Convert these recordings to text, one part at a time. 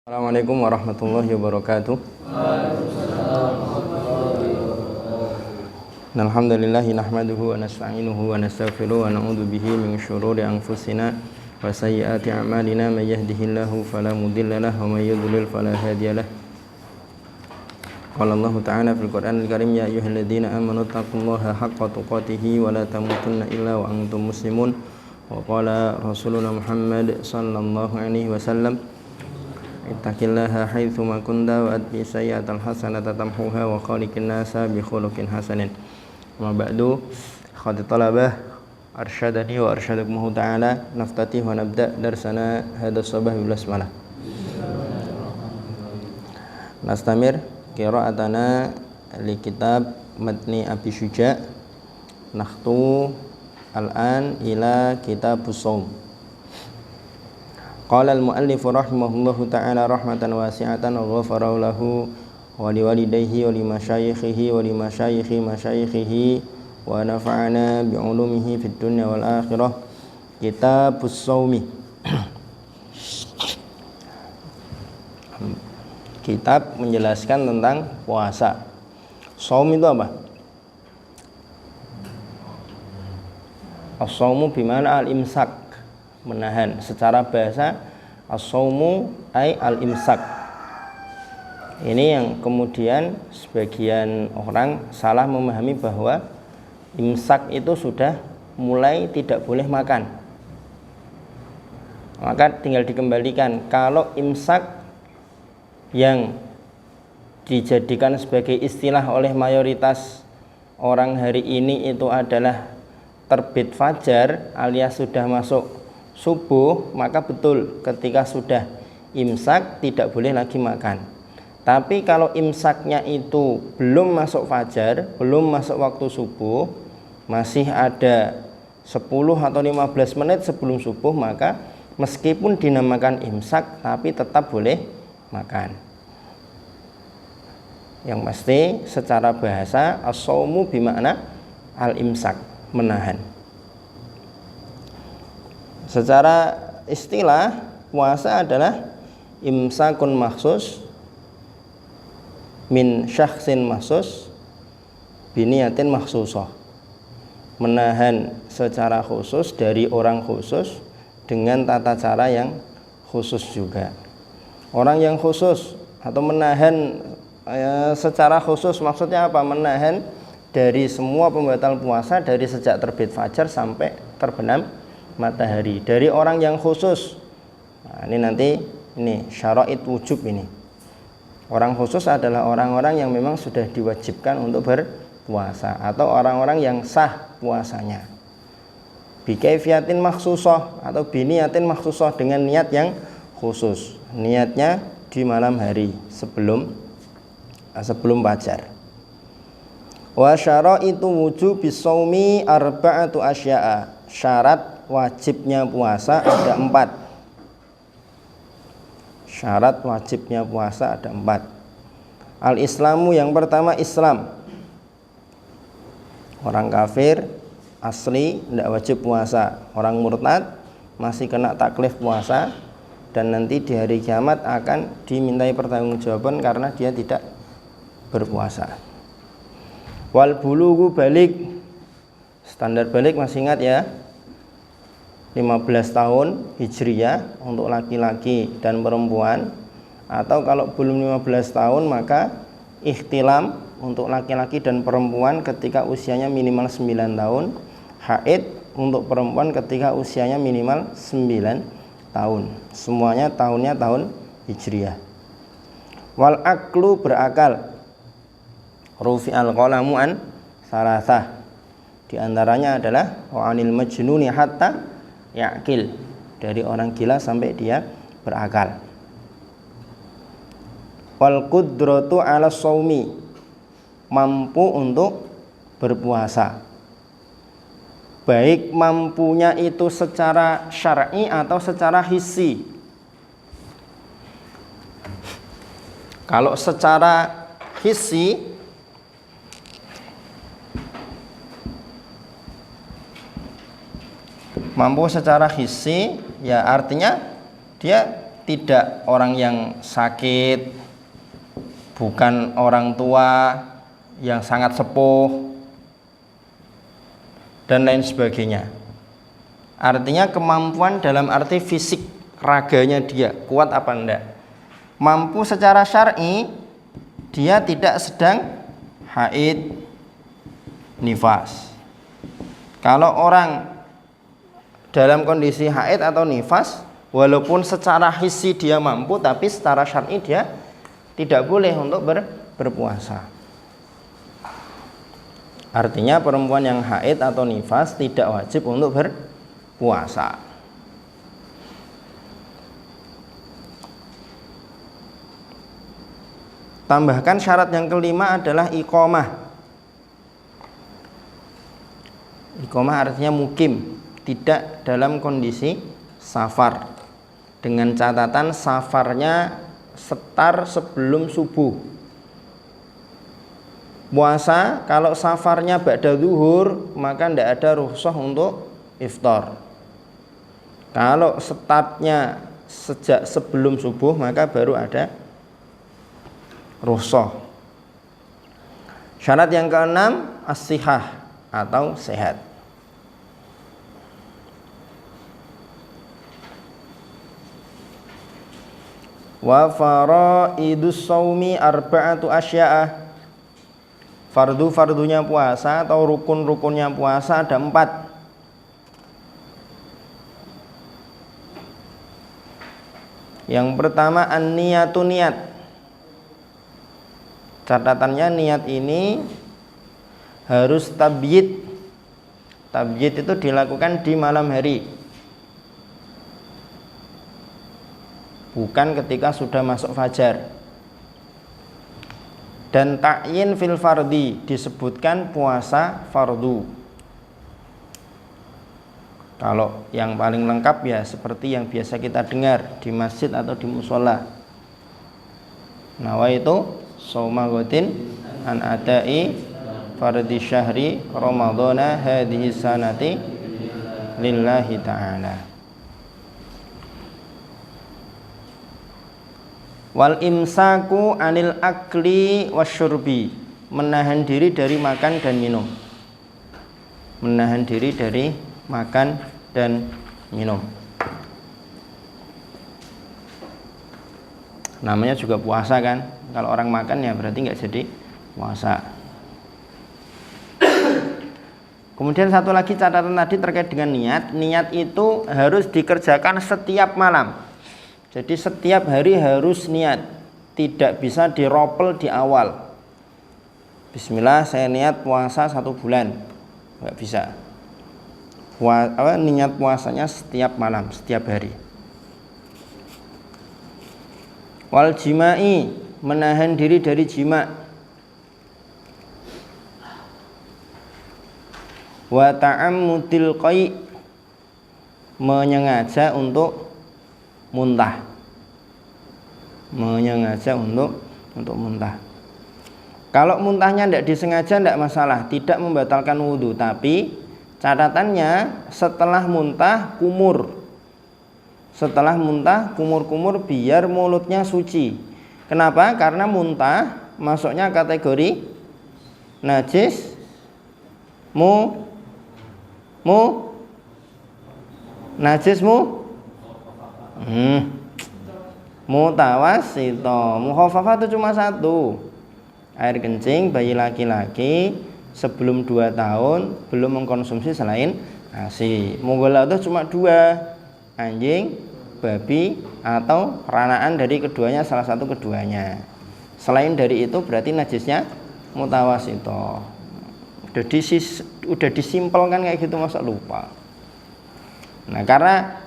Assalamualaikum warahmatullahi wabarakatuh. Alhamdulillahi nahmaduhu wa nasta'inuhu wa nastaghfiruh wa na'udzu bihi min syururi anfusina wa sayyiati a'malina may yahdihillahu fala mudilla lahu wa may yudlil fala hadiya lahu. Qala Allah ta'ala fil Qur'anil Karim ya ayyuhalladzina amanu taqullaha haqqa tuqatih wa la tamutunna illa wa antum muslimun. Wa qala Rasuluna Muhammad sallallahu alaihi wasallam ittaqillaha haitsu ma kunta wa atbi sayyi'atal hasanata tamhuha wa khaliqin nasa bi khuluqin hasanin. Wa ba'du khadi talabah arsyadani wa arsyadakumullah ta'ala naftatih wa nabda darsana hadha sabah bil basmalah. Nastamir qira'atana li kitab matni Abi Syuja' nakhtu al-an ila kitabus shaum. Qala al-muallif rahimahullahu ta'ala rahmatan wasi'atan wa ghafara lahu wa liwalidayhi wa limasyayikhihi wa limasyayikhi masyayikhihi wa nafa'ana bi'ulumihi fid dunya wal akhirah. Kitabus shaumi. Kitab menjelaskan tentang puasa. Shaum itu apa? As-shaumu bimana al-imsak, menahan. Secara bahasa as-shaumu ay al-imsak. Ini yang kemudian sebagian orang salah memahami bahwa imsak itu sudah mulai tidak boleh makan. Maka tinggal dikembalikan, kalau imsak yang dijadikan sebagai istilah oleh mayoritas orang hari ini itu adalah terbit fajar alias sudah masuk subuh, maka betul ketika sudah imsak tidak boleh lagi makan. Tapi kalau imsaknya itu belum masuk fajar, belum masuk waktu subuh, masih ada 10 atau 15 menit sebelum subuh, maka meskipun dinamakan imsak tapi tetap boleh makan. Yang pasti secara bahasa as-shaumu bimakna al-imsak, menahan. Secara istilah puasa adalah imsakun maksus min syakhsin maksus biniyatin maksusah, menahan secara khusus dari orang khusus dengan tata cara yang khusus juga. Orang yang khusus atau menahan secara khusus maksudnya apa? Menahan dari semua pembatal puasa dari sejak terbit fajar sampai terbenam matahari. Dari orang yang khusus. Nah, ini nanti syara'id wujub ini. Orang khusus adalah orang-orang yang memang sudah diwajibkan untuk berpuasa atau orang-orang yang sah puasanya. Bikaifiyatin makhsusah atau biniyatin makhsusah, dengan niat yang khusus. Niatnya di malam hari sebelum fajar. Wa syara'itu wujubis shaumi arba'atu asya'a. Syarat wajibnya puasa ada 4. Syarat wajibnya puasa ada 4. Al-islamu, yang pertama Islam. Orang kafir asli tidak wajib puasa. Orang murtad masih kena taklif puasa dan nanti di hari kiamat akan dimintai pertanggungjawaban karena dia tidak berpuasa. Wal bulughu balik. Standar balik masih ingat ya, 15 tahun hijriyah untuk laki-laki dan perempuan, atau kalau belum 15 tahun maka ikhtilam untuk laki-laki dan perempuan ketika usianya minimal 9 tahun, haid untuk perempuan ketika usianya minimal 9 tahun. Semuanya tahunnya tahun hijriyah. Wal aklu, berakal. Rufi al-qalamu an salasah. Di antaranya adalah wa anil majnuni hatta ya'qil, dari orang gila sampai dia berakal. Wal qudratu 'ala shaumi, mampu untuk berpuasa. Baik mampunya itu secara syar'i atau secara hissi. Kalau secara hissi, mampu secara hissi ya artinya dia tidak orang yang sakit, bukan orang tua yang sangat sepuh, dan lain sebagainya. Artinya kemampuan dalam arti fisik raganya dia kuat apa enggak. Mampu secara syar'i, dia tidak sedang haid, nifas. Kalau orang dalam kondisi haid atau nifas, walaupun secara hissi dia mampu, tapi secara syar'i dia tidak boleh untuk berpuasa. Artinya perempuan yang haid atau nifas tidak wajib untuk berpuasa. Tambahkan syarat yang kelima adalah iqamah. Iqamah artinya mukim, tidak dalam kondisi safar, dengan catatan safarnya setar sebelum subuh. Puasa kalau safarnya ba'da zuhur, maka tidak ada rukhsah untuk iftar. Kalau startnya sejak sebelum subuh, maka baru ada rukhsah. Syarat yang keenam as-sihah atau sehat. Wa faraidus shaumi arba'atu asya'ah. Fardu-fardunya puasa atau rukun-rukunnya puasa ada 4. Yang pertama an-niyatu, niat. Catatannya niat ini harus tabyid. Tabyid itu dilakukan di malam hari, bukan ketika sudah masuk fajar. Dan ta'yin fil fardi, disebutkan puasa fardu. Kalau yang paling lengkap ya seperti yang biasa kita dengar di masjid atau di musola. Nawaitu shauma ghadin an adai fardhi syahri ramadhana hadhihi sanati lillahi ta'ala. Wal imsaku anil akli wasyurbi, menahan diri dari makan dan minum. Menahan diri dari makan dan minum. Namanya juga puasa kan. Kalau orang makan ya berarti nggak jadi puasa. Kemudian satu lagi catatan tadi terkait dengan niat. Niat itu harus dikerjakan setiap malam. Jadi setiap hari harus niat, tidak bisa diropel di awal. Bismillah, saya niat puasa 1 bulan, nggak bisa. Niat puasanya setiap malam, setiap hari. Wal jima'i, menahan diri dari jima. Wa ta'ammudil qai', menyengaja untuk muntah. Menyengaja untuk muntah. Kalau muntahnya tidak disengaja tidak masalah, tidak membatalkan wudhu. Tapi catatannya setelah muntah kumur. Setelah muntah kumur-kumur biar mulutnya suci. Kenapa? Karena muntah masuknya kategori najis mutawasito. Mukhafafah itu cuma 1. Air kencing bayi laki-laki sebelum 2 tahun belum mengkonsumsi selain ASI. Mughalladhah itu cuma 2, anjing, babi, atau ranaan dari keduanya, salah satu keduanya. Selain dari itu berarti najisnya mutawasito. Udah disimpelkan kayak gitu, masa lupa. Nah,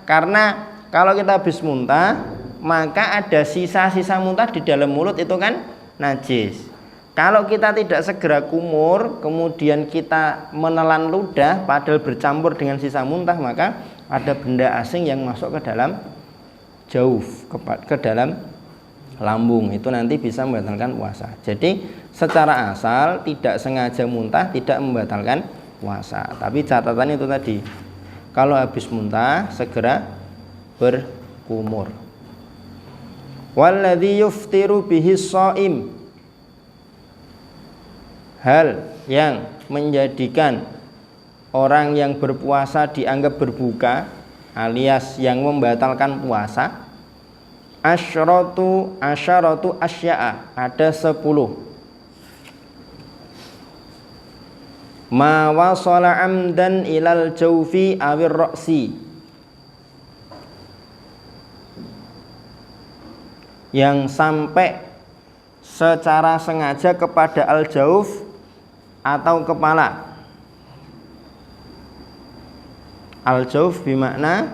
karena kalau kita habis muntah, maka ada sisa-sisa muntah di dalam mulut, itu kan najis. Kalau kita tidak segera kumur, kemudian kita menelan ludah padahal bercampur dengan sisa muntah, maka ada benda asing yang masuk ke dalam jauf, ke dalam lambung. Itu nanti bisa membatalkan puasa. Jadi secara asal tidak sengaja muntah tidak membatalkan puasa. Tapi catatan itu tadi, kalau habis muntah segera berkumur. Walladzi yuftiru bihi shaim, hal yang menjadikan orang yang berpuasa dianggap berbuka alias yang membatalkan puasa. Asyaratu asya'a, ada 10. Ma wasala amdan ilal jawfi awir ra'si, yang sampai secara sengaja kepada al-jauf atau kepala. Al-jauf bermakna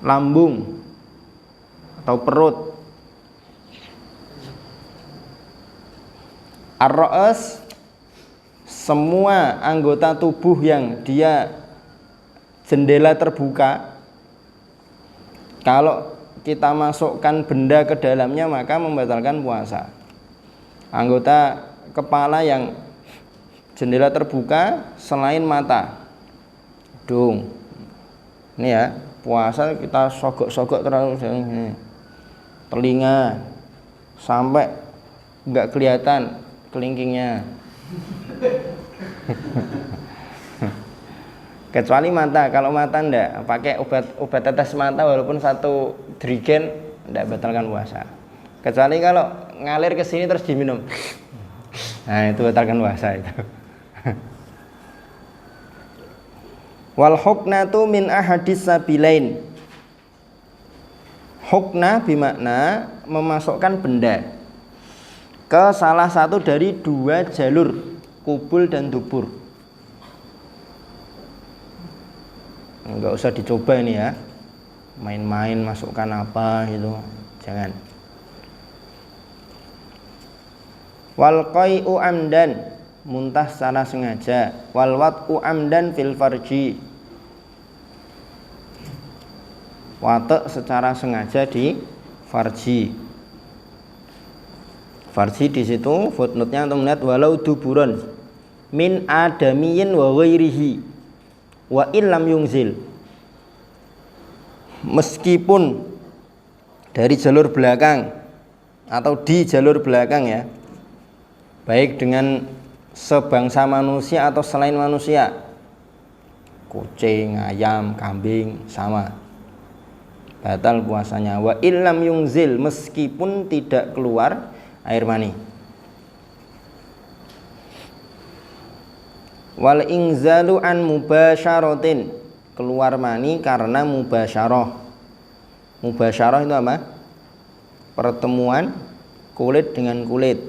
lambung atau perut. Ar-ra's, semua anggota tubuh yang dia jendela terbuka. Kalau kita masukkan benda ke dalamnya maka membatalkan puasa. Anggota kepala yang jendela terbuka selain mata, hidung. Ini ya, puasa kita sogok-sogok terlalu ini. Telinga sampai enggak kelihatan kelingkingnya. Kecuali mata, kalau mata enggak, pakai obat tetes mata walaupun 1 drigen enggak batalkan puasa. Kecuali kalau ngalir ke sini terus diminum. Nah, itu batalkan puasa itu. Wal huknatu min ahadis sabilain. Hukna bermakna memasukkan benda ke salah satu dari 2 jalur, kubul dan dubur. Enggak usah dicoba ini ya, main-main masukkan apa gitu, jangan. Wal qai'u amdan, muntah secara sengaja. Wal wat'u amdan fil farji, watak secara sengaja di farji. Farji di situ footnote-nya untuk melihat walau duburon min adamiyin wa ghairihi wa illam yungzil, meskipun dari jalur belakang atau di jalur belakang ya, baik dengan sebangsa manusia atau selain manusia, kucing, ayam, kambing, sama, batal puasanya. Wa illam yungzil, meskipun tidak keluar air mani. Wal ingzalu an mubasyaratin, keluar mani karena mubasyarah. Mubasyarah itu apa? Pertemuan kulit dengan kulit.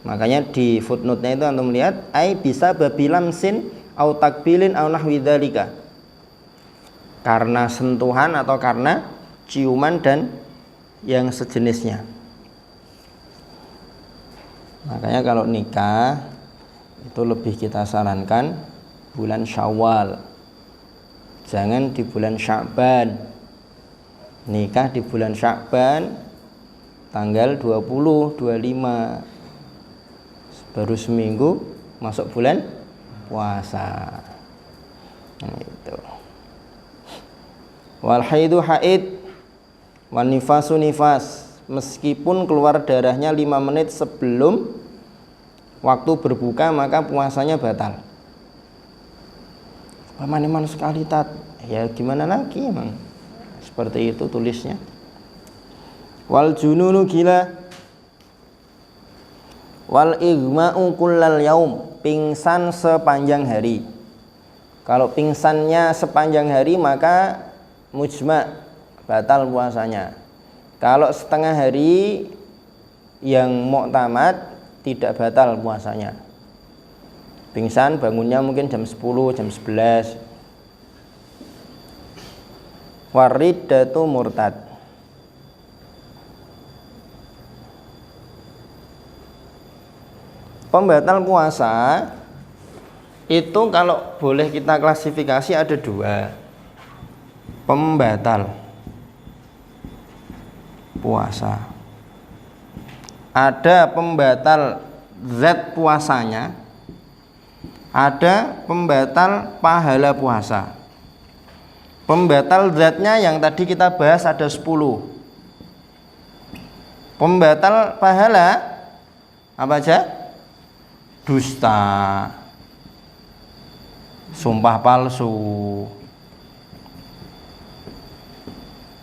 Makanya di footnote-nya itu antum lihat ai bisa babilamsin au takbilin au nahwi dzalika, karena sentuhan atau karena ciuman dan yang sejenisnya. Makanya kalau nikah itu lebih kita sarankan bulan Syawal, jangan di bulan Sya'ban. Nikah di bulan Sya'ban tanggal 20, 25, baru seminggu masuk bulan puasa. Itu. Wal haidu haid, wan nifasu nifas, meskipun keluar darahnya 5 menit sebelum waktu berbuka maka puasanya batal. Paman sekali tat, ya gimana lagi emang, seperti itu tulisnya. Wal jununu gila, wal igma'u kullal yaum, pingsan sepanjang hari. Kalau pingsannya sepanjang hari maka mujma', batal puasanya. Kalau setengah hari yang mu'tamad tidak batal puasanya. Pingsan bangunnya mungkin jam 10, jam 11. Wariddatu murtad, pembatal puasa itu kalau boleh kita klasifikasi ada 2 pembatal puasa. Ada pembatal zat puasanya, ada pembatal pahala puasa. Pembatal zatnya yang tadi kita bahas ada 10. Pembatal pahala apa aja? Dusta, sumpah palsu,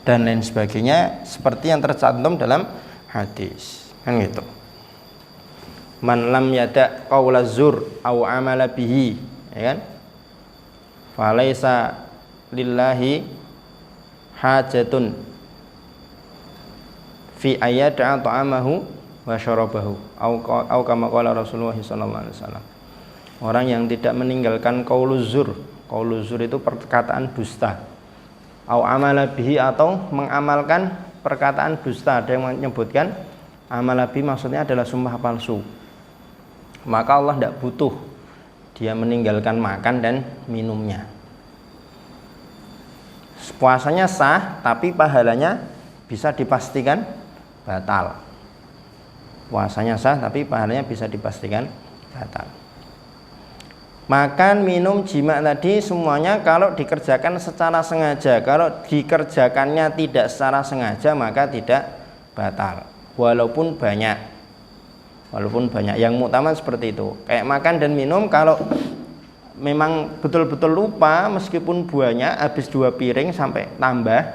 dan lain sebagainya seperti yang tercantum dalam hadis. Kan gitu. Man lam yada qaula zur au amala bihi, ya kan? Falaisa lillahi hajatun fi ayyada ta'amahu wa syarabahu au kama qala Rasulullah sallallahu alaihi wasallam. Orang yang tidak meninggalkan qauluz zur. Qauluz zur itu perkataan dusta. Au amala bihi, atau mengamalkan perkataan dusta. Ada yang menyebutkan amala bihi maksudnya adalah sumpah palsu. Maka Allah tidak butuh dia meninggalkan makan dan minumnya. Puasanya sah, tapi pahalanya bisa dipastikan batal. Puasanya sah, tapi pahalanya bisa dipastikan batal. Makan, minum, jima tadi semuanya kalau dikerjakan secara sengaja. Kalau dikerjakannya tidak secara sengaja maka tidak batal. Walaupun banyak. Yang utama seperti itu. Kayak makan dan minum, kalau memang betul-betul lupa, meskipun buahnya habis 2 piring sampai tambah,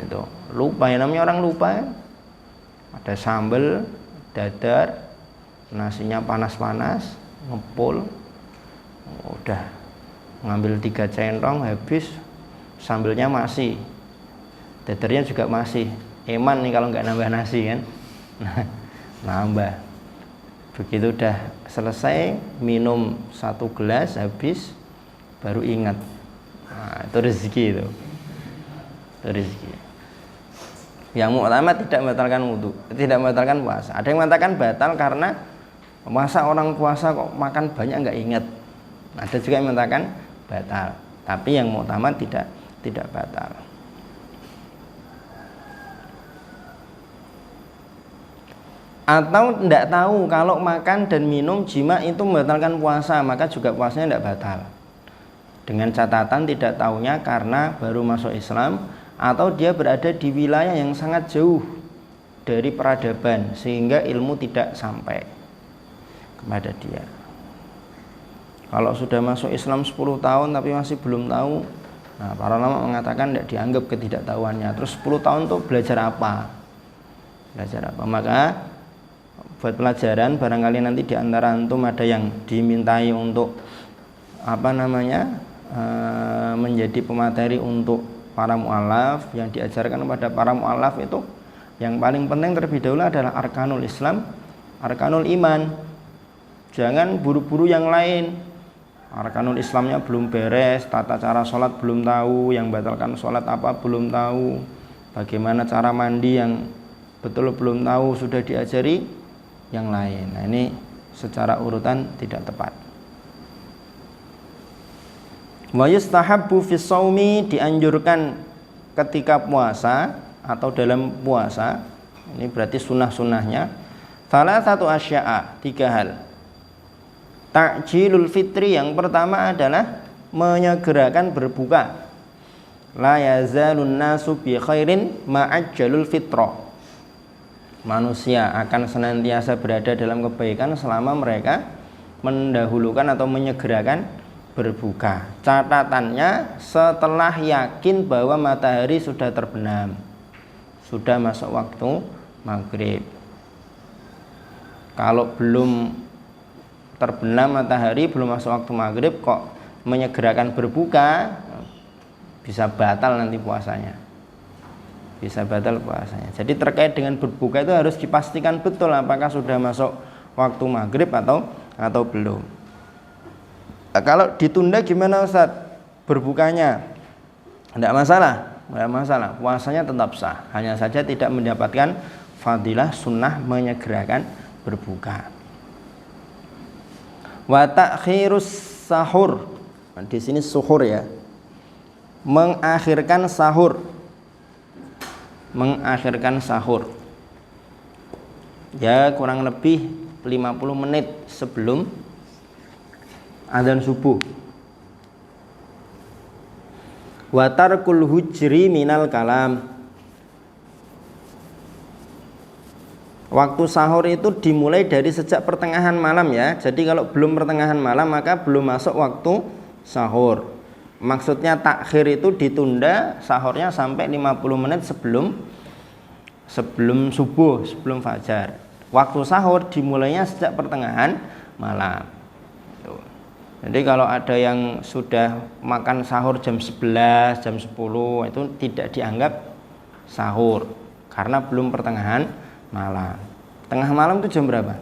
itu lupa, ya namanya orang lupa ya. Ada sambal dadar, nasinya panas-panas, ngepul, udah ngambil 3 centong habis, sambelnya masih, dadarnya juga masih, eman nih kalau nggak nambah nasi kan. Nambah, begitu udah selesai minum 1 gelas habis baru ingat. Nah, itu rezeki itu rezeki. Yang utama tidak membatalkan wudu, tidak membatalkan puasa. Ada yang mengatakan batal karena masa orang puasa kok makan banyak nggak ingat. Ada juga yang mengatakan batal, tapi yang utama tidak batal. Atau tidak tahu kalau makan dan minum jima itu membatalkan puasa, maka juga puasanya tidak batal. Dengan catatan tidak tahunya karena baru masuk Islam, atau dia berada di wilayah yang sangat jauh dari peradaban sehingga ilmu tidak sampai kepada dia. Kalau sudah masuk Islam 10 tahun tapi masih belum tahu, nah para ulama mengatakan tidak dianggap ketidaktahuannya. Terus 10 tahun tuh belajar apa? Maka buat pelajaran, barangkali nanti di antara antum ada yang dimintai untuk menjadi pemateri untuk para mu'alaf. Yang diajarkan kepada para mu'alaf itu yang paling penting terlebih dahulu adalah arkanul Islam, arkanul iman. Jangan buru-buru yang lain. Arkanul Islamnya belum beres, tata cara sholat belum tahu, yang batalkan sholat apa belum tahu, bagaimana cara mandi yang betul belum tahu, sudah diajari yang lain. Nah, ini secara urutan tidak tepat. Wa yustahabbu fi shaumi, dianjurkan ketika puasa atau dalam puasa. Ini berarti sunnah-sunnahnya. Salah satu asya'a, 3 hal. Ta'jilul fitri, yang pertama adalah menyegerakan berbuka. La yazalun nasu bi khairin ma'ajjalul fitra. Manusia akan senantiasa berada dalam kebaikan selama mereka mendahulukan atau menyegerakan berbuka. Catatannya setelah yakin bahwa matahari sudah terbenam, sudah masuk waktu maghrib. Kalau belum terbenam matahari, belum masuk waktu maghrib kok menyegerakan berbuka, bisa batal nanti puasanya. Jadi terkait dengan berbuka itu harus dipastikan betul apakah sudah masuk waktu maghrib atau belum. Nah, kalau ditunda gimana Ustaz berbukanya? Tidak masalah, puasanya tetap sah. Hanya saja tidak mendapatkan fadilah sunnah menyegerakan berbuka. Wa ta'khirus sahur. Nah, di sini suhur ya. Mengakhirkan sahur. Ya, kurang lebih 50 menit sebelum adzan subuh. Wa tarkul hujri minal kalam. Waktu sahur itu dimulai dari sejak pertengahan malam ya. Jadi kalau belum pertengahan malam maka belum masuk waktu sahur. Maksudnya takhir itu ditunda sahurnya sampai 50 menit sebelum subuh, sebelum fajar. Waktu sahur dimulainya sejak pertengahan malam. Jadi kalau ada yang sudah makan sahur jam 11, jam 10 itu tidak dianggap sahur karena belum pertengahan malam. Tengah malam itu jam berapa?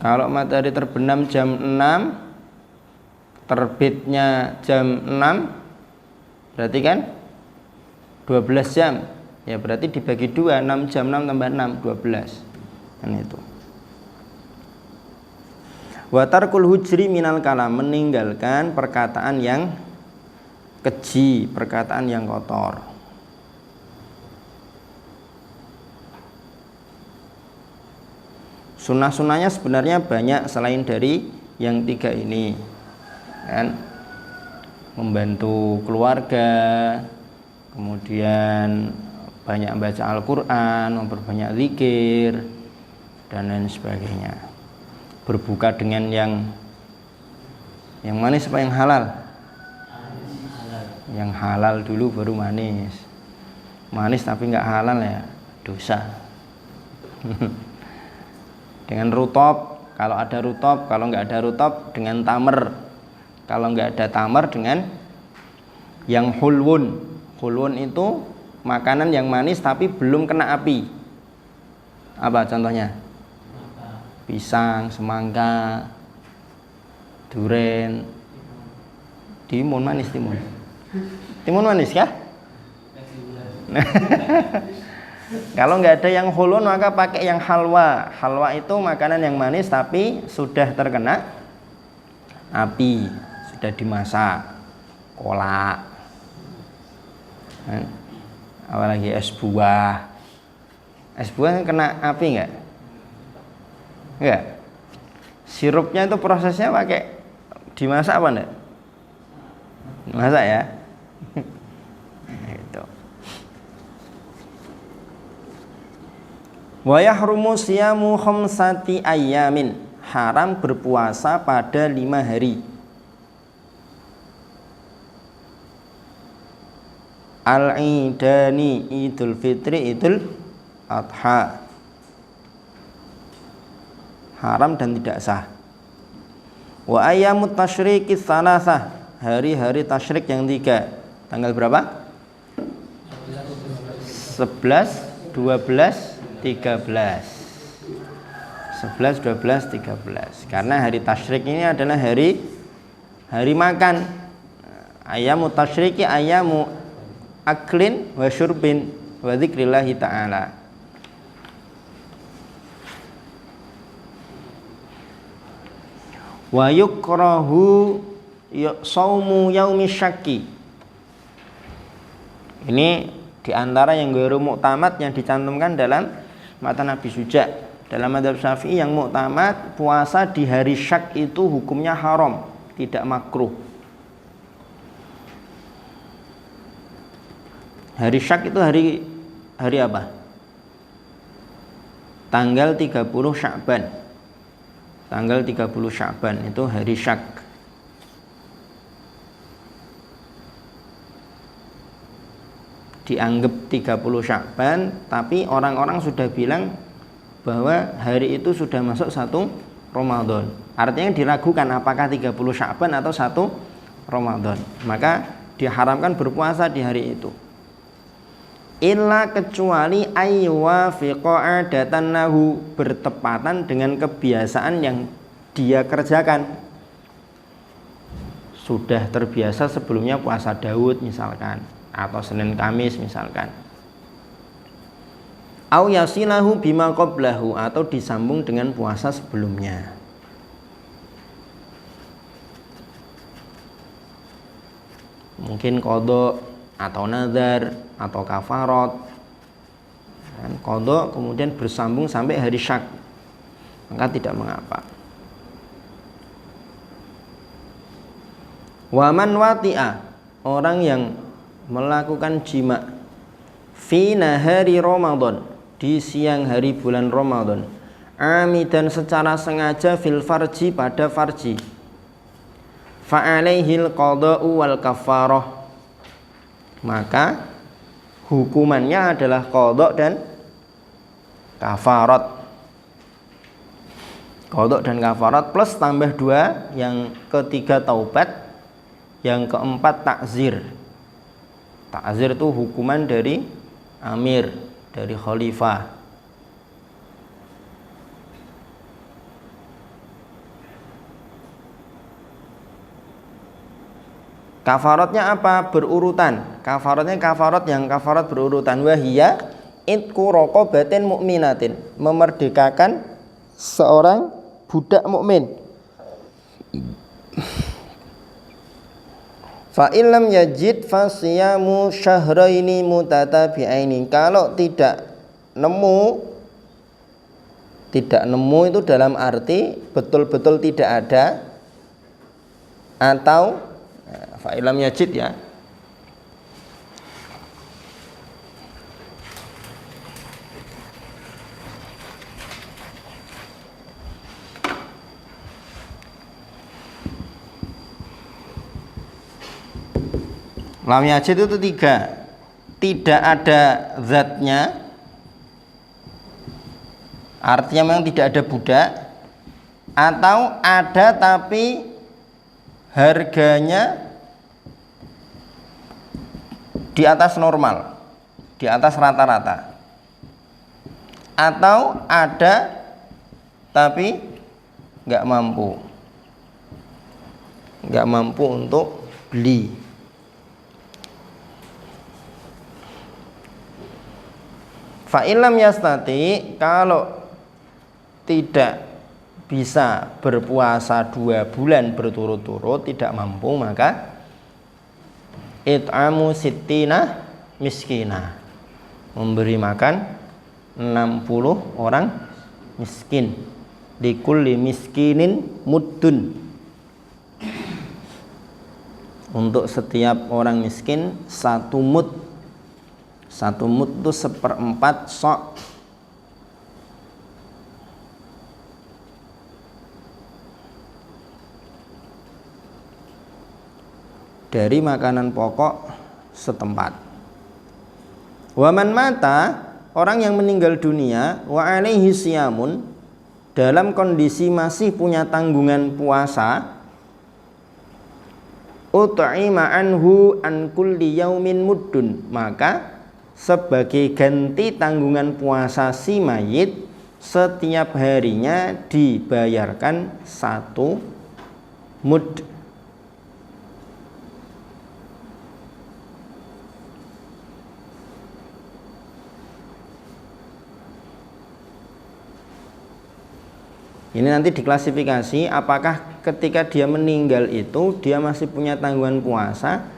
Kalau matahari terbenam jam 6, terbitnya jam 6, berarti kan 12 jam. Ya berarti dibagi 2, 6 jam, 6 tambah 6, 12. Kan itu. Wa tarkul hujri minal kalam, meninggalkan perkataan yang keji, perkataan yang kotor. Sunnah-sunnahnya sebenarnya banyak selain dari yang 3 ini, kan? Membantu keluarga, kemudian banyak baca Al-Quran, memperbanyak zikir, dan lain sebagainya. Berbuka dengan yang manis apa yang halal? Yang halal dulu baru manis. Manis tapi nggak halal ya dosa. Dengan rutop, kalau ada rutop, kalau nggak ada rutop dengan tamer, kalau nggak ada tamer dengan yang hulwun. Hulwun itu makanan yang manis tapi belum kena api. Apa contohnya? Pisang, semangka, duren, timun manis, timun manis kah? Kalau nggak ada yang hulun maka pakai yang halwa. Halwa itu makanan yang manis tapi sudah terkena api, sudah dimasak. Kolak, apalagi es buah. Es buah kena api nggak? Enggak. Sirupnya itu prosesnya pakai dimasak apa enggak? Dimasak ya. Itu. Wa yahrumu siyamu khamsati ayyamin. Haram berpuasa pada 5 hari. Al-Idani, Idul Fitri, Idul Adha. Haram dan tidak sah. Wa ayyamut tasyriqis salasah, hari-hari tasyrik yang 3. Tanggal berapa? 11, 12, 13. 11, 12, 13. Karena hari tasyrik ini adalah hari makan. Ayyamut tasyriqi ayyamu aklin wa syurbin wa dzikrillahi ta'ala. Wa yukrahu saumu yaumi syakki. Ini diantara yang ghairu muktamad yang dicantumkan dalam matan Nabi Suja. Dalam madzhab Syafi'i yang muktamad, puasa di hari syak itu hukumnya haram, tidak makruh. Hari syak itu hari apa? Tanggal 30 Sya'ban. Tanggal 30 Sya'ban itu hari syak. Dianggap 30 Sya'ban, tapi orang-orang sudah bilang bahwa hari itu sudah masuk 1 Ramadan. Artinya diragukan apakah 30 Sya'ban atau 1 Ramadan. Maka diharamkan berpuasa di hari itu. Illa kecuali aywafiqa adatan lahu, bertepatan dengan kebiasaan yang dia kerjakan. Sudah terbiasa sebelumnya puasa Daud misalkan, atau Senin Kamis misalkan. Au yasilahu bima qablahu, atau disambung dengan puasa sebelumnya. Mungkin qadha atau nazar atau kafarat. Qadha kemudian bersambung sampai hari syak, maka tidak mengapa. Waman wati'a, orang yang melakukan jima fi nahari Ramadan, di siang hari bulan Ramadan, amidan secara sengaja fil farji pada farji, fa alaihil qada'u wal kafarah, maka hukumannya adalah qada' dan kafarat. Qada' dan kafarat plus tambah 2, yang ketiga taubat, yang keempat takzir. Takzir itu hukuman dari amir, dari khalifah. Kafaratnya apa? Berurutan. Kafaratnya kafarat berurutan. Wahiyya itqu raqabatin mu'minatin, memerdekakan seorang budak mukmin. Fa illam yajid fasiyamu syahraini mutatabi'aini. Kalau tidak nemu itu dalam arti betul-betul tidak ada, atau fa illam yajid ya. Lam yajid itu 3. Tidak ada zatnya, artinya memang tidak ada budak, atau ada tapi harganya di atas normal, di atas rata-rata, atau ada tapi nggak mampu untuk beli. Fa illam yastati, kalau tidak bisa berpuasa 2 bulan berturut-turut, tidak mampu, maka it'amu sittina miskina, memberi makan 60 orang miskin. Likulli miskinin muddun, untuk setiap orang miskin 1 mud. 1 mud itu 1/4 sok. Dari makanan pokok setempat. Waman mata, orang yang meninggal dunia, wa alaihi siyamun, dalam kondisi masih punya tanggungan puasa, ut'ima anhu an kulli yaumin muddun, maka sebagai ganti tanggungan puasa si mayit, setiap harinya dibayarkan 1 mud. Ini nanti diklasifikasi apakah ketika dia meninggal itu dia masih punya tanggungan puasa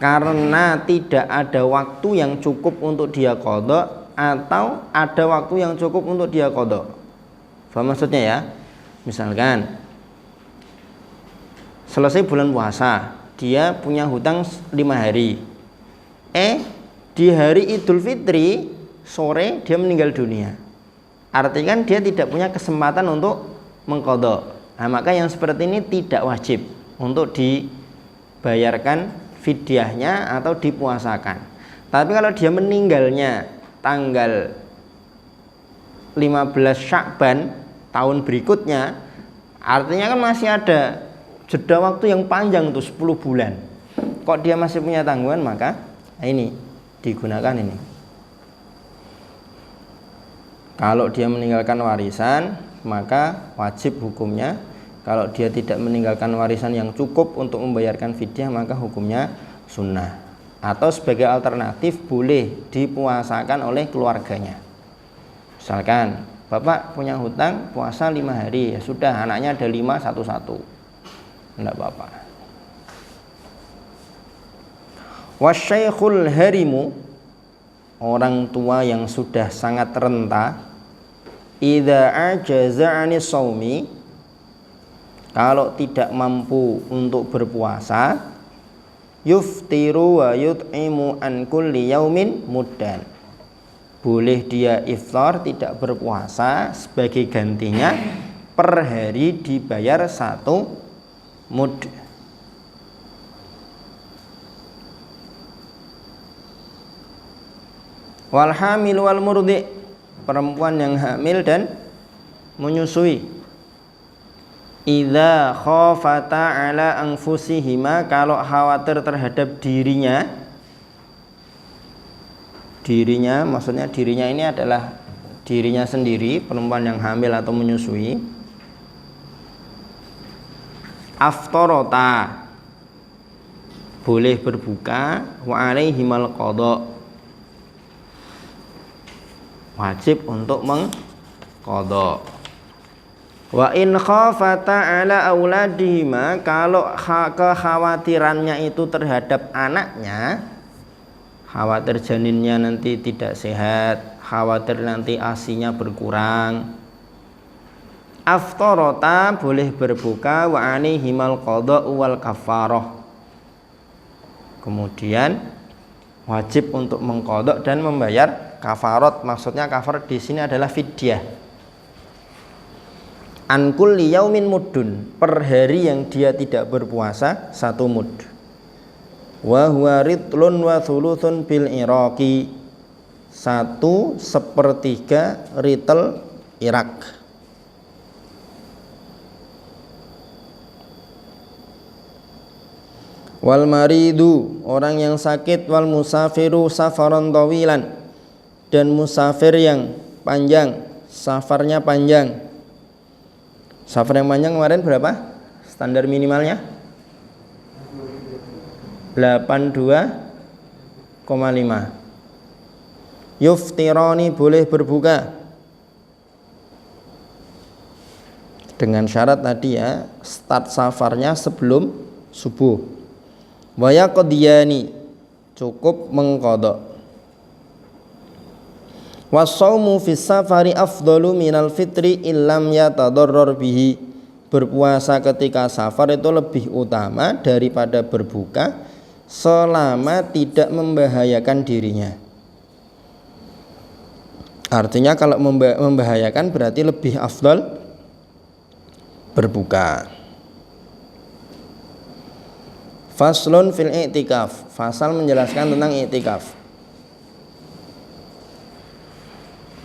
karena tidak ada waktu yang cukup untuk dia qadha, atau ada waktu yang cukup untuk dia qadha. Paham maksudnya ya? Misalkan selesai bulan puasa, dia punya hutang 5 hari. Di hari Idul Fitri sore dia meninggal dunia. Artinya kan dia tidak punya kesempatan untuk mengqadha. Nah, maka yang seperti ini tidak wajib untuk dibayarkan fidyahnya atau dipuasakan. Tapi kalau dia meninggalnya tanggal 15 Sya'ban tahun berikutnya, artinya kan masih ada jeda waktu yang panjang tuh 10 bulan. Kok dia masih punya tanggungan, maka ini digunakan ini. Kalau dia meninggalkan warisan, maka wajib hukumnya. Kalau dia tidak meninggalkan warisan yang cukup untuk membayarkan fidyah, maka hukumnya sunnah. Atau sebagai alternatif boleh dipuasakan oleh keluarganya. Misalkan bapak punya hutang puasa 5 hari, ya sudah, anaknya ada 5 satu-satu, enggak apa-apa. Wasyaikhul harimu, orang tua yang sudah sangat renta, idza ajaza 'anis shaumi, kalau tidak mampu untuk berpuasa, yuftiru wa yut'imu an kulli yaumin muddan, boleh dia iftar, tidak berpuasa, sebagai gantinya per hari dibayar 1 mud. Wal hamil wal murdi, perempuan yang hamil dan menyusui. Idza khafata ala anfusihima, kalau khawatir terhadap dirinya maksudnya dirinya ini adalah dirinya sendiri, perempuan yang hamil atau menyusui. Aftarota, boleh berbuka, wa alaihimal qada, wajib untuk mengqada. Wa in khafata ala auladihima, kalau kekhawatirannya itu terhadap anaknya, khawatir janinnya nanti tidak sehat, khawatir nanti asinya berkurang. Aftarota, boleh berbuka, wa alaihimal qada wal kafarah, kemudian wajib untuk mengqada dan membayar kafarat. Maksudnya kafarat di sini adalah fidyah. An kulli yaumin muddun, per hari yang dia tidak berpuasa 1 mud. Wa huwa ritlun wa thuluthun bil iraqi, 1/3 ritel Irak. Wal maridu, orang yang sakit, wal musafiru safaron tawilan, dan musafir yang panjang, safarnya panjang. Safar yang panjang kemarin berapa? Standar minimalnya 82,5. Yuftirani, boleh berbuka dengan syarat tadi ya, start safarnya sebelum subuh. Wa yaqdiyani, cukup mengqada. Wasaumu fis safari afdalu minal fitri illam yatadarrar bihi, berpuasa ketika safar itu lebih utama daripada berbuka selama tidak membahayakan dirinya. Artinya kalau membahayakan berarti lebih afdal berbuka. Faslun fil i'tikaf, fasal menjelaskan tentang i'tikaf.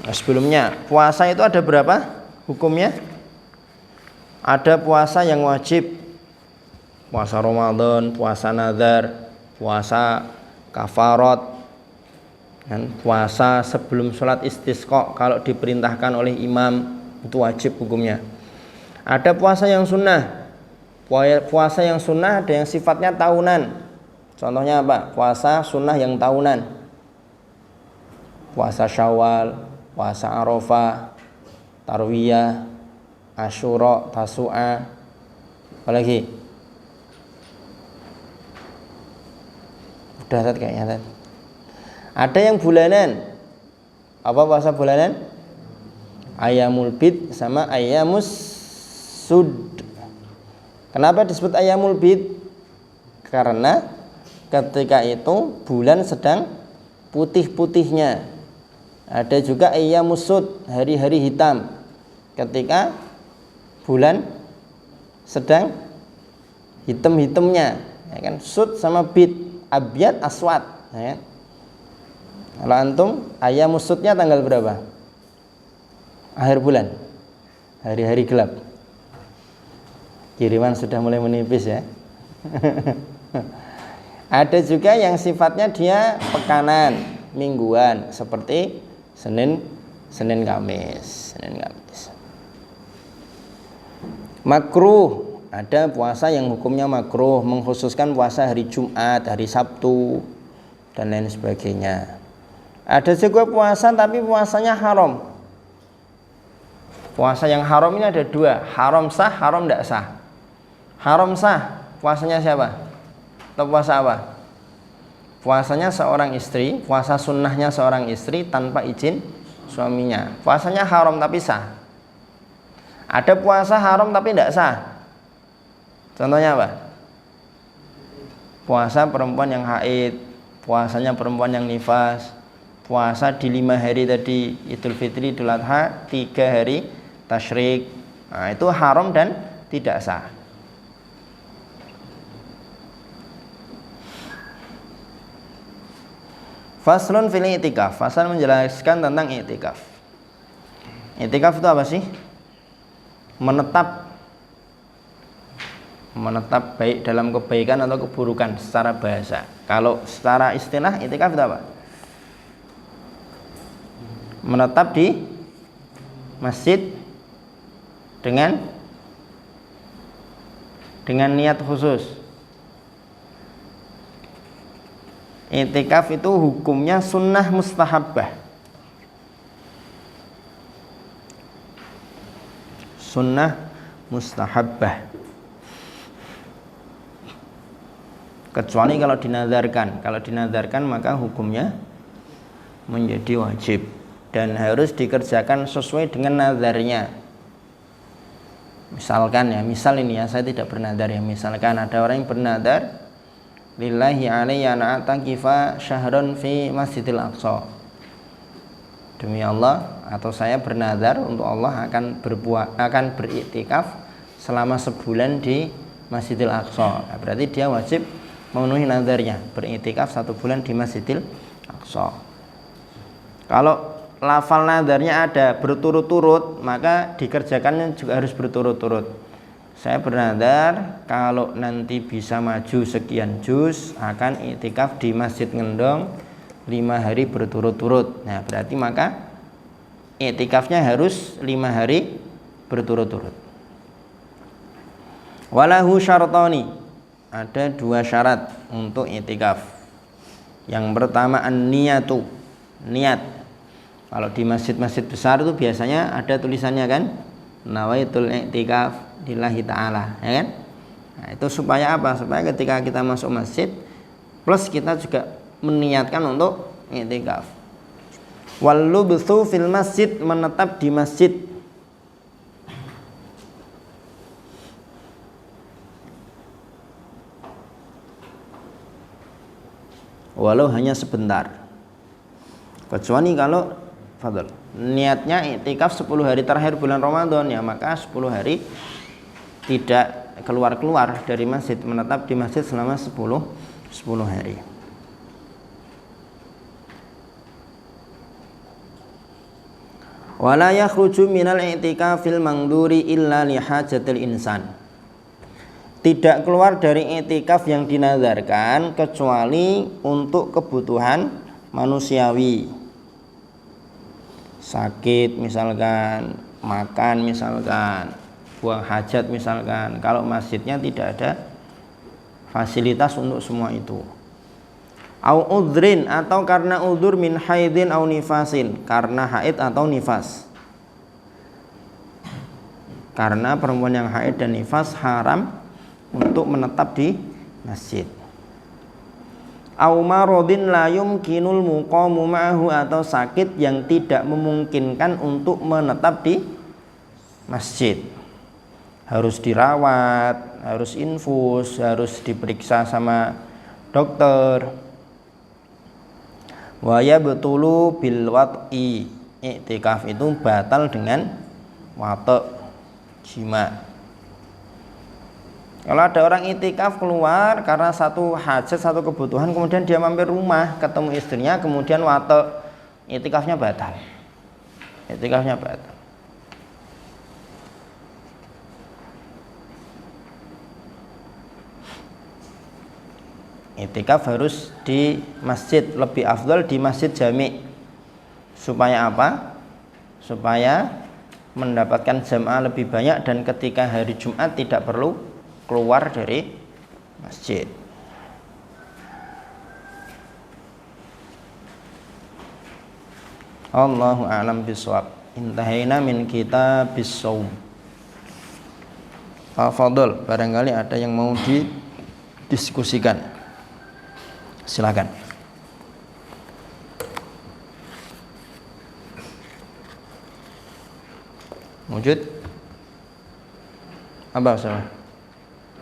Nah, sebelumnya, puasa itu ada berapa hukumnya? Ada puasa yang wajib, puasa Ramadan, puasa nazar, puasa kafarat, dan puasa sebelum sholat istisqa kalau diperintahkan oleh imam, itu wajib hukumnya. Ada puasa yang sunnah. Puasa yang sunnah ada yang sifatnya tahunan. Contohnya apa? Puasa sunnah yang tahunan, puasa Syawal, puasa Arafah, Tarwiyah, Asyura, Tasu'a, apalagi? Udah tadi kayaknya tadi. Ada yang bulanan. Apa puasa bulanan? Ayyamul bid sama ayyamus sud. Kenapa disebut ayyamul bid? Karena ketika itu bulan sedang putih-putihnya. Ada juga ayyamus sud, hari-hari hitam, ketika bulan sedang hitam-hitamnya, ya kan? Sud sama bid, abyad aswad, ya kan? Kalau antum ayyamus sudnya tanggal berapa? Akhir bulan, hari-hari gelap. Kiriman sudah mulai menipis ya. Ada juga yang sifatnya dia pekanan, mingguan, seperti Senin Kamis. Makruh, ada puasa yang hukumnya makruh, mengkhususkan puasa hari Jumat, hari Sabtu, dan lain sebagainya. Ada juga puasa tapi puasanya haram. Puasa yang haram ini ada 2, haram sah, haram tidak sah. Haram sah, puasanya siapa? Atau puasa apa? Puasanya seorang istri, puasa sunnahnya seorang istri tanpa izin suaminya. Puasanya haram tapi sah. Ada puasa haram tapi tidak sah. Contohnya apa? Puasa perempuan yang haid, puasanya perempuan yang nifas, puasa di 5 hari tadi, Idul Fitri, Idul Adha, 3 hari tasyrik. Nah, itu haram dan tidak sah. Faslun fil i'tikaf. Fasal menjelaskan tentang i'tikaf. I'tikaf itu apa sih? Menetap baik dalam kebaikan atau keburukan secara bahasa. Kalau secara istilah i'tikaf itu apa? Menetap di masjid dengan niat khusus. I'tikaf itu hukumnya sunnah mustahabbah. Sunnah mustahabbah. Kecuali kalau dinazarkan. Kalau dinazarkan maka hukumnya menjadi wajib dan harus dikerjakan sesuai dengan nazarnya. Misalkan ya, saya tidak bernazar ya. Misalkan ada orang yang bernazar, lillahi alayya an a'takifa syahran fi Masjidil Aqsa. Demi Allah, atau saya bernazar untuk Allah akan beriktikaf selama sebulan di Masjidil Aqsa. Nah, berarti dia wajib memenuhi nazarnya, beriktikaf 1 bulan di Masjidil Aqsa. Kalau lafal nazarnya ada berturut-turut, maka dikerjakannya juga harus berturut-turut. Saya bernazar kalau nanti bisa maju sekian juz akan i'tikaf di Masjid Ngendong 5 hari berturut-turut. Nah, berarti maka i'tikafnya harus 5 hari berturut-turut. Walahu syartani. Ada 2 syarat untuk i'tikaf. Yang pertama an-niyatu, niat. Kalau di masjid-masjid besar itu biasanya ada tulisannya kan? Nawaitul i'tikaf lillahi ta'ala, ya kan? Nah, itu supaya apa? Supaya ketika kita masuk masjid plus kita juga meniatkan untuk i'tikaf. Wal lubthu fil masjid, menetap di masjid. Walau hanya sebentar. Kecuali kalau niatnya i'tikaf 10 hari terakhir bulan Ramadan, ya maka 10 hari tidak keluar-keluar dari masjid, menetap di masjid selama 10 hari. Wala yakhruju minal i'tikafil mangduri illa li hajatil insan. Tidak keluar dari i'tikaf yang dinazarkan kecuali untuk kebutuhan manusiawi. Sakit misalkan, makan misalkan, buang hajat misalkan. Kalau masjidnya tidak ada fasilitas untuk semua itu. Au udhrin, atau karena udhur min haidin au nifasin, karena haid atau nifas. Karena perempuan yang haid dan nifas haram untuk menetap di masjid. Au maradin la yumkinul muqamu ma'ahu, atau sakit yang tidak memungkinkan untuk menetap di masjid. Harus dirawat, harus infus, harus diperiksa sama dokter. Wa yabtulu bil wat'i, i'tikaf itu batal dengan wata', jima. Kalau ada orang i'tikaf keluar karena satu hajat, satu kebutuhan, kemudian dia mampir rumah, ketemu istrinya, kemudian wata', i'tikafnya batal. I'tikafnya batal. I'tikaf harus di masjid, lebih afdal di masjid jami'. Supaya apa? Supaya mendapatkan jamaah lebih banyak dan ketika hari Jumat tidak perlu keluar dari masjid. Allahu a'lam bishawab. Intahaina min kitabis shaum. Tafadhol, barangkali ada yang mau didiskusikan. Silakan. Wujud? Apa salah?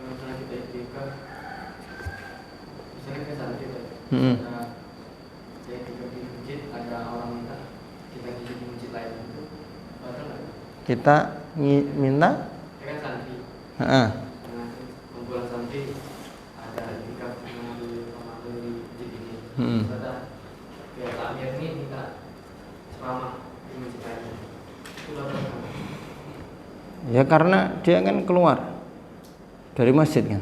Misalnya kita i'tikaf, misalnya kita salat itu, saya i'tikaf di masjid, ada kita minta Ya kan santri. Heeh. Nah, kumpulan santri ada etika mengambil Ramadan di masjid ini. Kata ya takmir ini minta selama di masjid ini. Itu apa? Ya karena dia kan keluar dari masjid kan.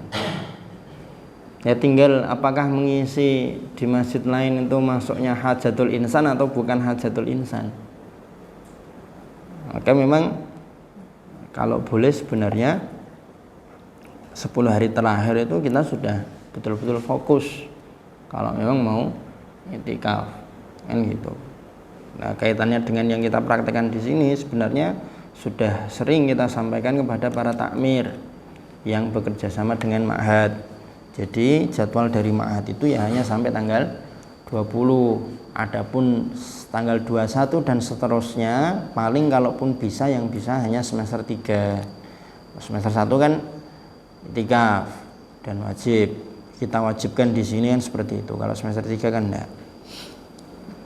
Ya tinggal apakah mengisi di masjid lain itu masuknya hajatul insan atau bukan hajatul insan. Maka memang kalau boleh sebenarnya 10 hari terakhir itu kita sudah betul-betul fokus kalau memang mau i'tikaf kan gitu. Nah, kaitannya dengan yang kita praktekkan di sini sebenarnya sudah sering kita sampaikan kepada para takmir yang bekerja sama dengan ma'had. Jadi jadwal dari ma'had itu ya hanya sampai tanggal 20. Adapun tanggal 21 dan seterusnya paling kalaupun bisa yang bisa hanya semester 3. Semester 1 kan i'tikaf dan wajib. Kita wajibkan di sini kan seperti itu. Kalau semester 3 kan enggak.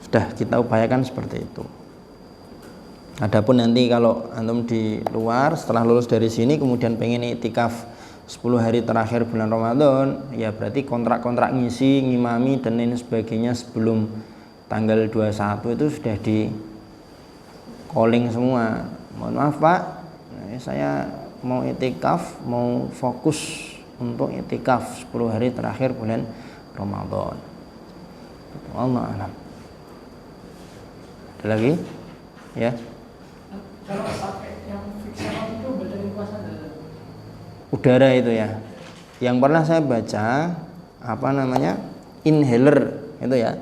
Sudah kita upayakan seperti itu. Adapun nanti kalau antum di luar setelah lulus dari sini kemudian pengen i'tikaf 10 hari terakhir bulan Ramadan, ya berarti kontrak-kontrak ngisi, ngimami dan lain sebagainya sebelum tanggal 21 itu sudah di calling semua. Mohon maaf Pak, saya mau i'tikaf, mau fokus untuk i'tikaf 10 hari terakhir bulan Ramadan. Allah alam. Ada lagi? Ya. Kalau pakai yang fiksional itu badan puasa ada. Udara itu ya. Yang pernah saya baca inhaler itu ya.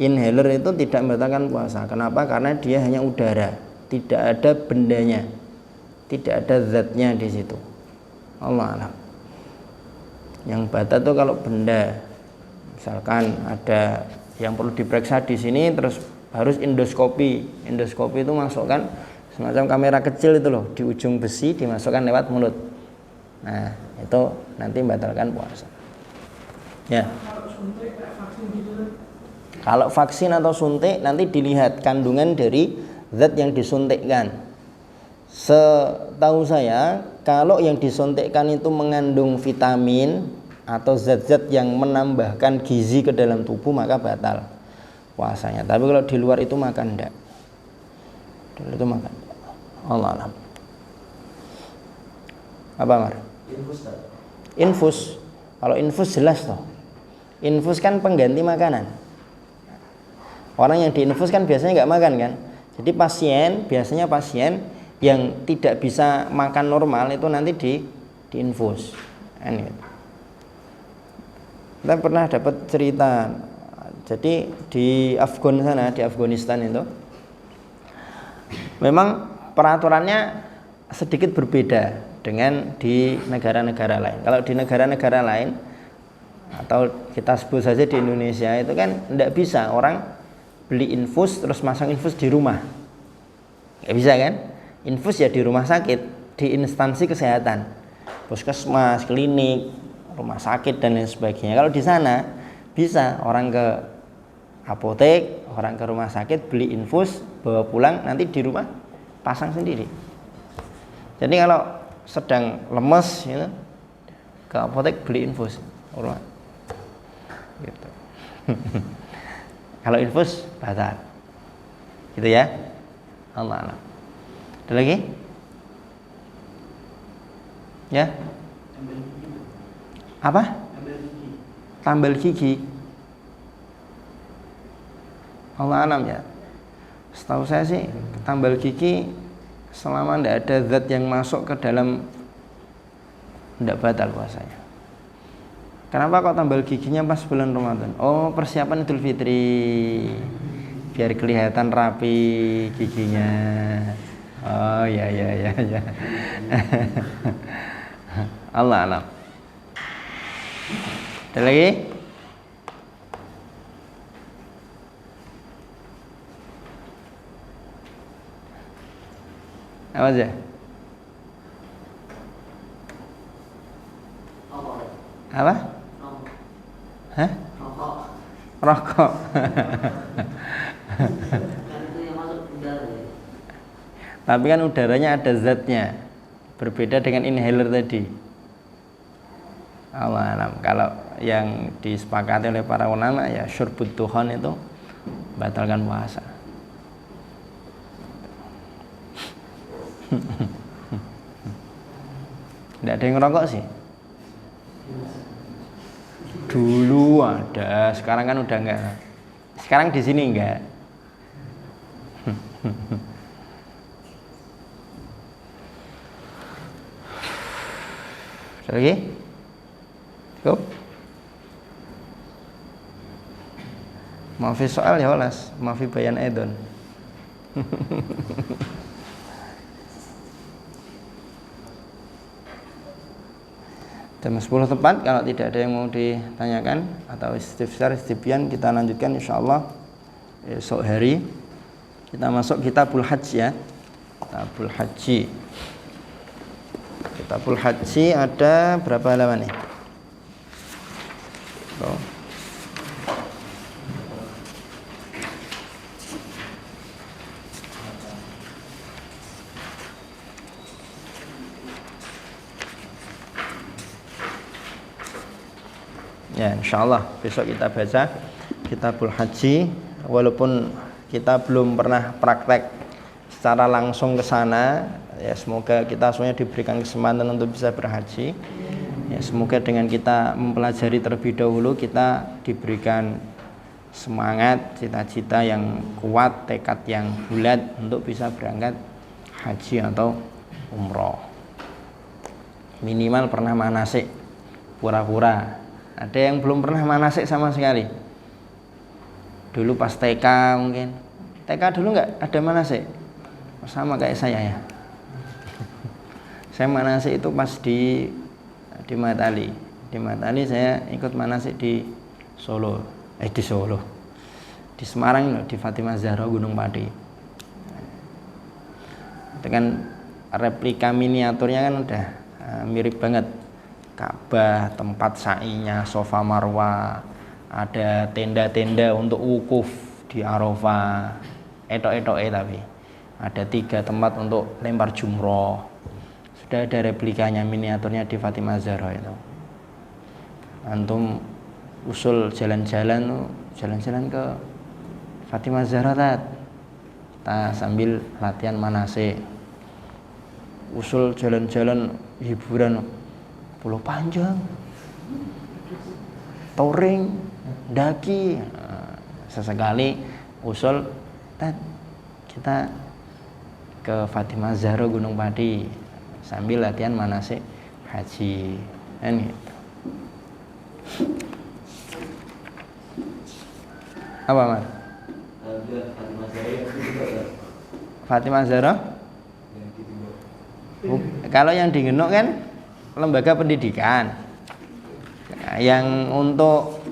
Inhaler itu tidak membatalkan puasa. Kenapa? Karena dia hanya udara, tidak ada bendanya, tidak ada zatnya di situ. Allah alam. Yang batal itu kalau benda, misalkan ada yang perlu diperiksa di sini, terus harus endoskopi. Endoskopi itu masukkan semacam kamera kecil itu loh, di ujung besi dimasukkan lewat mulut. Nah, itu nanti membatalkan puasa. Ya. Kalau suntik kayak vaksin gitu. Kalau vaksin atau suntik nanti dilihat kandungan dari zat yang disuntikkan. Setahu saya, kalau yang disuntikkan itu mengandung vitamin atau zat-zat yang menambahkan gizi ke dalam tubuh maka batal puasanya. Tapi kalau di luar itu makan enggak. Itu makan. Allah alam. Apa Mar? Infus. Kalau infus jelas toh. Infus kan pengganti makanan. Orang yang diinfus kan biasanya nggak makan kan. Jadi biasanya pasien yang tidak bisa makan normal itu nanti diinfus. Ini. Kita pernah dapat cerita. Jadi di Afghanistan itu memang peraturannya sedikit berbeda dengan di negara-negara lain. Kalau di negara-negara lain atau kita sebut saja di Indonesia itu kan tidak bisa orang beli infus terus masang infus di rumah. Nggak bisa kan? Infus ya di rumah sakit, di instansi kesehatan, puskesmas, klinik, rumah sakit dan lain sebagainya. Kalau di sana bisa orang ke apotek, orang ke rumah sakit beli infus, bawa pulang nanti di rumah pasang sendiri. Jadi kalau sedang lemes gitu, ke apotek beli infus gitu. Kalau infus batal gitu ya. Allah alam. Ada lagi ya? Apa? Tambal gigi. Allah alam ya. Setahu saya sih tambal gigi selama tidak ada zat yang masuk ke dalam tidak batal puasanya. Kenapa kok tambal giginya pas bulan Ramadan? Oh, persiapan Idul Fitri biar kelihatan rapi giginya. Oh ya. Allah alam. Ada lagi? Apa aja? Apa? Hah? Rokok. Tapi kan udaranya ada zatnya, berbeda dengan inhaler tadi. Allah alam. Kalau yang disepakati oleh para ulama ya syurbud duhan itu batalkan puasa. Tidak ada yang ngerokok sih. Dulu ada, sekarang kan udah enggak. Sekarang di sini enggak. Lagi? Cukup? Maafi soal ya olas, maafi bayan edon. Jam 10 tepat, kalau tidak ada yang mau ditanyakan atau istifsar, istibian, kita lanjutkan insyaallah esok hari. Kita masuk kitabul haji ya. Kitabul haji. Kitabul haji ada berapa halaman nih? Oh. Ya, insyaallah besok kita baca Kitabul Haji, walaupun kita belum pernah praktek secara langsung ke sana. Ya, semoga kita semuanya diberikan kesempatan untuk bisa berhaji. Ya, semoga dengan kita mempelajari terlebih dahulu kita diberikan semangat, cita-cita yang kuat, tekad yang bulat untuk bisa berangkat haji atau umroh. Minimal pernah manasik, pura-pura. Ada yang belum pernah manasik sama sekali. Dulu pas TK mungkin. TK dulu nggak ada manasik. Sama kayak saya ya. Saya manasik itu pas di Matali. Di Matali saya ikut manasik di Solo. Di Solo. Di Semarang di Fatimah Zahra Gunung Pati. Itu kan replika miniaturnya kan udah mirip banget. Ka'bah, tempat sa'inya, sofa marwah, ada tenda-tenda untuk wukuf di Arafah, etok-etok tapi ada 3 tempat untuk lempar jumroh. Sudah ada replikanya miniaturnya di Fatimah Zahra itu. Antum usul jalan-jalan ke Fatimah Zahra kita sambil latihan manasik. Usul jalan-jalan hiburan Pulau Panjang, touring, daki, sesekali usul kita ke Fatimah Zahra Gunung Pati sambil latihan manasik haji, kan gitu. Apa Mas? Fatimah Zahra? Kalau yang di Genuk kan lembaga pendidikan. Yang untuk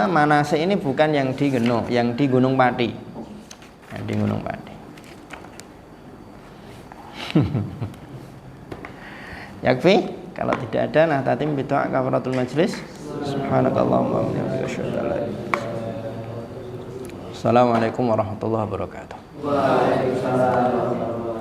manasik ini bukan yang di Genuk, yang di Gunung Pati. Yang di Gunung Pati. Yakfi, kalau tidak ada nah tatim bidu'a kafaratul majlis. Subhanakallahumma wa bihamdika asyhadu an la ilaha illa anta. Assalamualaikum warahmatullahi wabarakatuh. Waalaikumsalam.